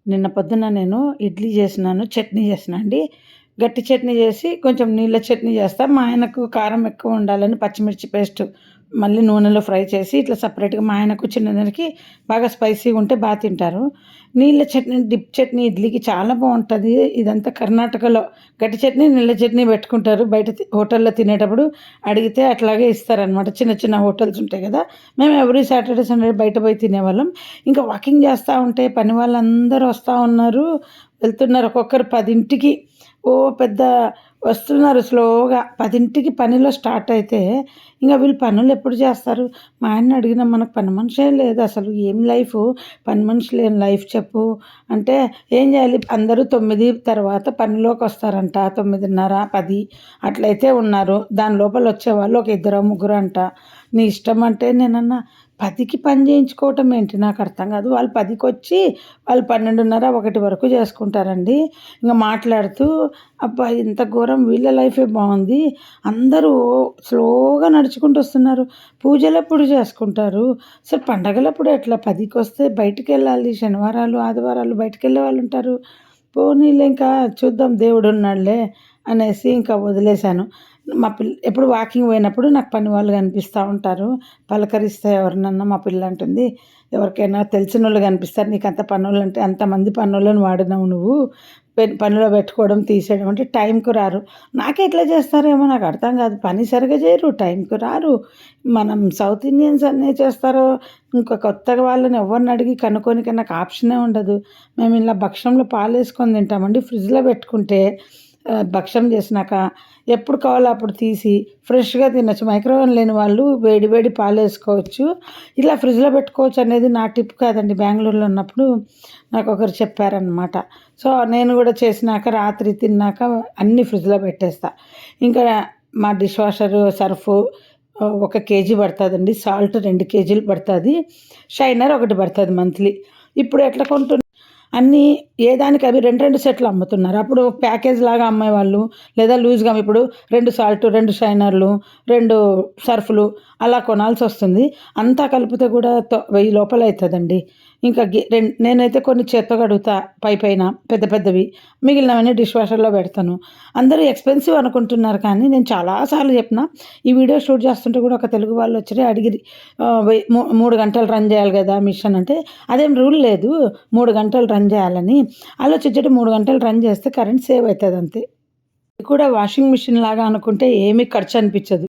నిన్న పొద్దున నేను ఇడ్లీ చేసినాను, చట్నీ చేసినా అండి. గట్టి చట్నీ చేసి కొంచెం నీళ్ళ చట్నీ చేస్తా. మా ఆయనకు కారం ఎక్కువ ఉండాలని పచ్చిమిర్చి పేస్ట్ మళ్ళీ నూనెలో ఫ్రై చేసి ఇట్లా సెపరేట్‌గా మా ఆయనకు చిన్నదానికి బాగా స్పైసీగా ఉంటే తింటారు. నీళ్ళ చట్నీ, డిప్ చట్నీ ఇడ్లీకి చాలా బావుంటది. ఇదంతా కర్ణాటకలో గట్టి చట్నీ, నీళ్ళ చట్నీ పెట్టుకుంటారు. బయట హోటల్‌లో తినేటప్పుడు అడిగితే అట్లాగే ఇస్తారనమాట. చిన్న చిన్న హోటల్స్ ఉంటాయి కదా! మేము ఎవ్రీ సాటర్‌డే, సండే బయట పోయి తినేవాళ్ళం. ఇంకా వాకింగ్ చేస్తా ఉంటే పని వాళ్ళందరూ వస్తా ఉన్నారు. వెళ్తున్నారు ఒక్కొక్కరు 10కి పెద్ద వస్తున్నారు స్లోగా. 10కి పనిలో స్టార్ట్ అయితే ఇంక వీళ్ళు పనులెప్పుడు చేస్తారు? మా ఆయన్ని అడిగినా మనకు పని మనిషే లేదసలు. ఏం లైఫు? పని మనిషి లేని లైఫ్ చెప్పు అంటే, ఏం చేయాలి? అందరూ 9 తర్వాత పనిలోకొస్తారంట. 9:30, 10 అట్లయితే ఉన్నారు. దాని లోపల వచ్చేవాళ్ళు ఒక ఇద్దరో, ముగ్గురో అంట. నీ ఇష్టం అంటే నేనన్నా 10కి పని చేయించుకోవటం ఏంటి? నాకు అర్థం కాదు. వాళ్ళు 10కొచ్చి వాళ్ళు 12:30, 1 వరకు చేసుకుంటారండి. ఇంక మాట్లాడుతూ అబ్బా! ఇంత ఘోరం వీళ్ళ లైఫే బావుంది. అందరూ స్లోగా నడుచుకుంటూ వస్తున్నారు. పూజలెప్పుడు చేసుకుంటారు? అసలు పండగలప్పుడు ఎట్లా 10కొస్తే బయటికెళ్ళాలి. శనివారాలు, ఆదివారాలు బయటికెళ్ళే వాళ్ళుంటారు. పోనీలే ఇంకా చూద్దాం దేవుడున్నాడులే అనేసి ఇంకా వదిలేశాను. మా ఎప్పుడు వాకింగ్ పోయినప్పుడు నాకు పని వాళ్ళు కనిపిస్తా ఉంటారు. పలకరిస్తే ఎవరినన్నా మా పిల్ల అంటుంది, ఎవరికైనా తెలిసినోళ్ళు కనిపిస్తారు. నీకంత పనోళ్ళంటే అంతమంది పనోళ్ళని వాడినావు నువ్వు. పనిలో పెట్టుకోవడం, తీసేయడం అంటే టైంకి రారు. నాకెట్లా చేస్తారేమో నాకు అర్థం కాదు. పని సరిగ్గా చేయరు, టైంకి రారు. మనం సౌత్ ఇండియన్స్ అన్నీ చేస్తారో, ఇంకా కొత్తగా వాళ్ళని ఎవరిని అడిగి కనుక్కోనికి నాకు ఆప్షనే ఉండదు. మేము ఇలా భక్షంలో పాలేసుకొని తింటామండి. ఫ్రిడ్జ్‌లో పెట్టుకుంటే భక్షం చేసినాక ఎప్పుడు కావాలో అప్పుడు తీసి ఫ్రెష్‌గా తినొచ్చు. మైక్రోవేవ్ లేని వాళ్ళు వేడి వేడి పాలేసుకోవచ్చు. ఇలా ఫ్రిడ్జ్‌లో పెట్టుకోవచ్చు అనేది నా టిప్ కాదండి. బెంగుళూరులో ఉన్నప్పుడు నాకొకరు చెప్పారనమాట. సో, నేను కూడా చేసినాక రాత్రి తిన్నాక అన్నీ ఫ్రిడ్జ్‌లో పెట్టేస్తా. ఇంకా మా డిష్ వాషరు సర్ఫు 1 కేజీ పడతదండి. సాల్ట్ 2 కేజీలు పడతది. షైనర్ ఒకటి పడతది మంత్లీ. ఇప్పుడు ఎట్లా అన్నీ ఏ దానికి అవి 2, 2 సెట్లు అమ్ముతున్నారు. అప్పుడు ప్యాకేజ్ లాగా అమ్మేవాళ్ళు. లేదా లూజ్‌గా ఇప్పుడు 2 సాల్ట్, 2 షైనర్లు, 2 సర్ఫులు అలా కొనాల్సొస్తుంది. అంతా కలిపితే కూడా 1000 లోపల అయితదండి. ఇంకా నేనైతే కొన్ని చేత్తో కడుగుతా పైపైన పెద్ద పెద్దవి. మిగిలినవన్నీ డిష్ వాషర్‌లో పెడతాను. అందరూ ఎక్స్‌పెన్సివ్ అనుకుంటున్నారు కానీ నేను చాలా సార్లు చెప్పిన. ఈ వీడియో షూట్ చేస్తుంటే కూడా ఒక తెలుగు వాళ్ళొచ్చిరి అడిగిరి. 3 గంటలు రన్ చేయాలి కదా మిషన్ అంటే, అదేం రూల్ లేదు 3 గంటలు రన్ చేయాలని. ఆలోచించండి 3 గంటలు రన్ చేస్తే కరెంట్ సేవ్ అవుతది అంతే. ఇది కూడా వాషింగ్ మిషన్ లాగా అనుకుంటే ఏమీ ఖర్చు అనిపించదు.